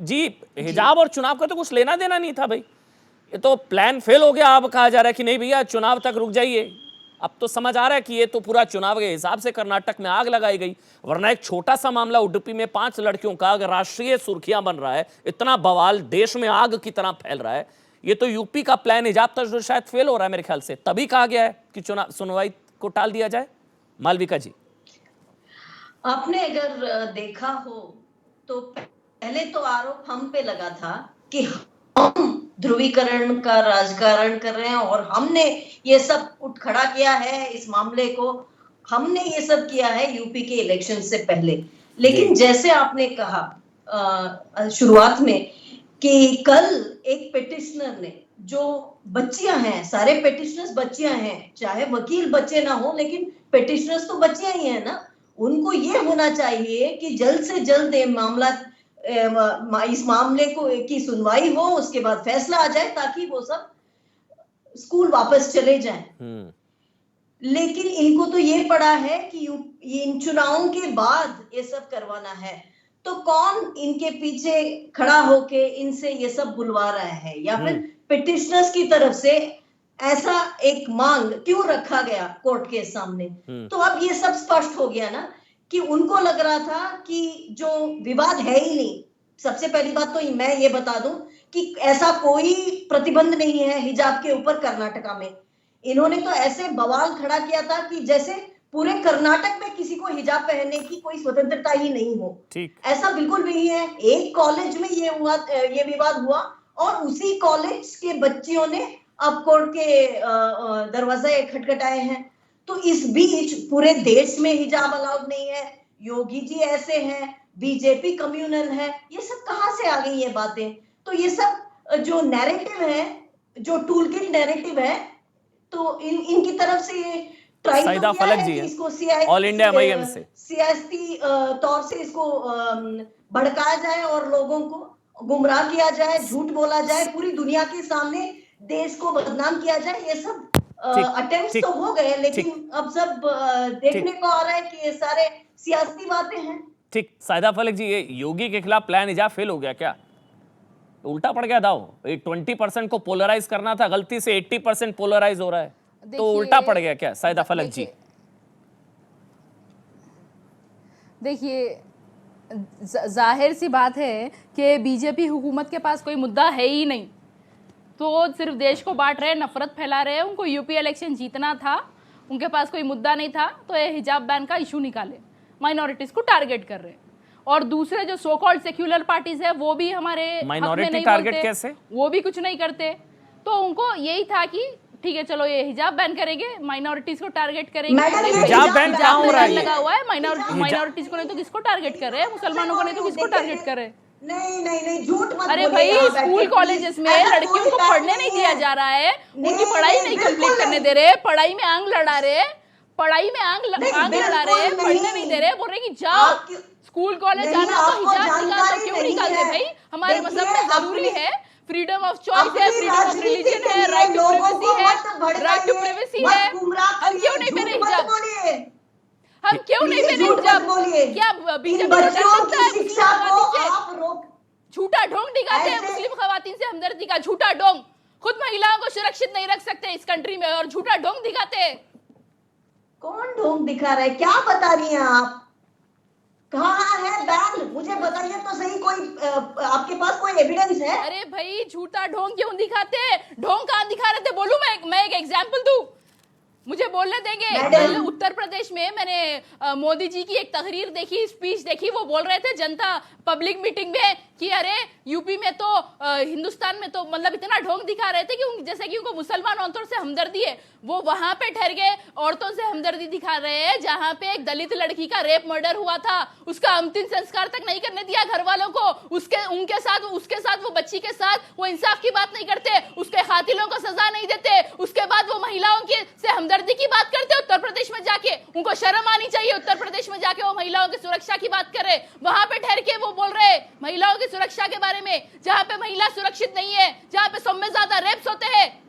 जी हिजाब और चुनाव का तो कुछ लेना देना नहीं था भाई, ये तो प्लान फेल हो गया। अब कहा जा रहा है कि नहीं भैया चुनाव तक रुक जाइए। अब तो समझ आ रहा है कि ये तो पूरा चुनाव के हिसाब से कर्नाटक में आग लगाई गई, वरना एक छोटा सा मामला उडुपी में 5 लड़कियों का अगर राष्ट्रीय सुर्खियां बन रहा है, इतना बवाल देश में आग की तरह फैल रहा है। ये तो यूपी का प्लान हिजाब तक जो शायद फेल हो रहा है मेरे ख्याल से, तभी कहा गया है कि चुनाव सुनवाई को टाल दिया जाए। मालविका जी, आपने अगर देखा हो तो पहले तो आरोप हम पे लगा था कि हम ध्रुवीकरण का राजकारण कर रहे हैं और हमने ये सब उठ खड़ा किया है, इस मामले को हमने ये सब किया है यूपी के इलेक्शन से पहले। लेकिन जैसे आपने कहा शुरुआत में कि कल एक पिटिशनर ने, जो बच्चियां हैं, सारे पिटिशनर्स बच्चियां हैं, चाहे वकील बच्चे ना हो लेकिन पिटिशनर्स तो बच्चियां ही है ना, उनको ये होना चाहिए कि जल्द से जल्द ये मामला इस मामले को की सुनवाई हो, उसके बाद फैसला आ जाए ताकि वो सब स्कूल वापस चले जाएं। लेकिन इनको तो ये पड़ा है कि इन चुनावों के बाद ये सब करवाना है, तो कौन इनके पीछे खड़ा होके इनसे ये सब बुलवा रहा है, या फिर पिटिशनर्स की तरफ से ऐसा एक मांग क्यों रखा गया कोर्ट के सामने। तो अब ये सब स्पष्ट हो गया ना कि उनको लग रहा था कि जो विवाद है ही नहीं। सबसे पहली बात तो मैं ये बता दूं कि ऐसा कोई प्रतिबंध नहीं है हिजाब के ऊपर कर्नाटका में। इन्होंने तो ऐसे बवाल खड़ा किया था कि जैसे पूरे कर्नाटक में किसी को हिजाब पहनने की कोई स्वतंत्रता ही नहीं हो। ऐसा बिल्कुल नहीं है। एक कॉलेज में ये विवाद हुआ और उसी कॉलेज के बच्चियों ने अब कोर्ट के दरवाजे खटखटाए हैं। तो इस बीच पूरे देश में हिजाब अलाउड नहीं है, योगी जी ऐसे हैं, बीजेपी कम्युनल है, ये सब कहां से आ गई ये बातें। तो ये सब जो नैरेटिव है, जो टूल किट नैरेटिव है, तो इनकी तरफ से ये ट्राई तो किया है कि इसको ऑल इंडिया एमआईएम से सियासी तौर से इसको भड़काया जाए और लोगों को गुमराह किया जाए, झूठ बोला जाए, पूरी दुनिया के सामने देश को बदनाम किया जाए। ये सब अटेम्प्ट्स तो हो गए, लेकिन अब सब देखने को आ रहा है कि ये सारे सियासी बातें हैं। ठीक, साहिदा फलक जी, ये योगी के खिलाफ प्लान हिजाब फेल हो गया क्या? उल्टा पड़ गया दाव। 20% को पोलराइज करना था, गलती से 80% पोलराइज हो रहा है, तो उल्टा पड़ गया क्या साहिदा फलक जी? देखिए, जाहिर सी बात है कि बीजेपी हुकूमत के पास कोई मुद्दा है ही नहीं, तो सिर्फ देश को बांट रहे, नफरत फैला रहे हैं। उनको यूपी इलेक्शन जीतना था, उनके पास कोई मुद्दा नहीं था, तो ये हिजाब बैन का इशू निकाले, माइनॉरिटीज को टारगेट कर रहे हैं। और दूसरे जो सो कॉल्ड सेक्युलर पार्टीज है वो भी हमारे माइनॉरिटी नहीं टारगेट बोलते, कैसे? वो भी कुछ नहीं करते। तो उनको यही था कि ठीक है चलो ये हिजाब बैन करेंगे, माइनॉरिटीज को टारगेट करेंगे। हिजाब बैन कहां हो रहा है? लगा हुआ है माइनॉरिटीज को, नहीं तो किसको टारगेट कर रहे हैं? मुसलमानों को नहीं तो किसको टारगेट कर रहे हैं? नहीं, झूठ मत। अरे भाई, स्कूल कॉलेजेस में लड़कियों को पढ़ने नहीं दिया जा रहा है, उनकी पढ़ाई नहीं कंप्लीट करने दे रहे, पढ़ाई में आंग लड़ा रहे, पढ़ाई में आंग लड़ा रहे, पढ़ने नहीं दे रहे, बोल रहे कि जाओ स्कूल कॉलेज जाना तो हिजाब निकाल दो। क्यों निकालते भाई? हमारे मजहब में जरूरी है, फ्रीडम ऑफ चॉइस है, फ्रीडम ऑफ रिलीजन है, राइट टू प्राइवेसी है, राइट टू प्राइवेसी है। हम क्यों नहीं पहने हिजाब? हम क्यों नहीं पहने हिजाब? क्या बीजेपी झूठा ढोंग दिखाते हैं मुस्लिम खवातीन से हमदर्दी का? झूठा ढोंग। खुद महिलाओं को सुरक्षित नहीं रख सकते इस कंट्री में और झूठा ढोंग दिखाते हैं। कौन ढोंग दिखा रहा है? क्या बता रही हैं आप? कहाँ है बैन? मुझे बताइए तो सही। कोई आपके पास कोई एविडेंस है? अरे भाई, झूठा ढोंग क्यों दिखाते? ढोंग कहाँ दिखा रहे थे? बोलूं मैं एक एग्जांपल दूं? मुझे बोलने देंगे? उत्तर प्रदेश में मैंने मोदी जी की एक तकरीर देखी, स्पीच देखी। वो बोल रहे थे जनता पब्लिक मीटिंग में कि अरे यूपी में तो हिंदुस्तान में तो मतलब इतना ढोंग दिखा रहे थे कि जैसे कि उनको मुसलमान औरतों से हमदर्दी है। वो वहां पे ठहर गए, औरतों से हमदर्दी दिखा रहे हैं जहां पे एक दलित लड़की का रेप मर्डर हुआ था, उसका अंतिम संस्कार तक नहीं करने दिया घर वालों को। उसके साथ वो बच्ची के साथ वो इंसाफ की बात नहीं करते, उसके कातिलों को सजा नहीं देते, उसके बाद वो महिलाओं के से हमदर्दी की बात करते। उत्तर प्रदेश में जाके उनको शर्म आनी चाहिए। उत्तर प्रदेश में जाके वो महिलाओं की सुरक्षा की बात करे, वहां पे ठहर के वो बोल रहे महिलाओं की सुरक्षा के बारे में, जहां पे महिला सुरक्षित नहीं है, जहां पे 100 में ज्यादा रेप्स होते हैं।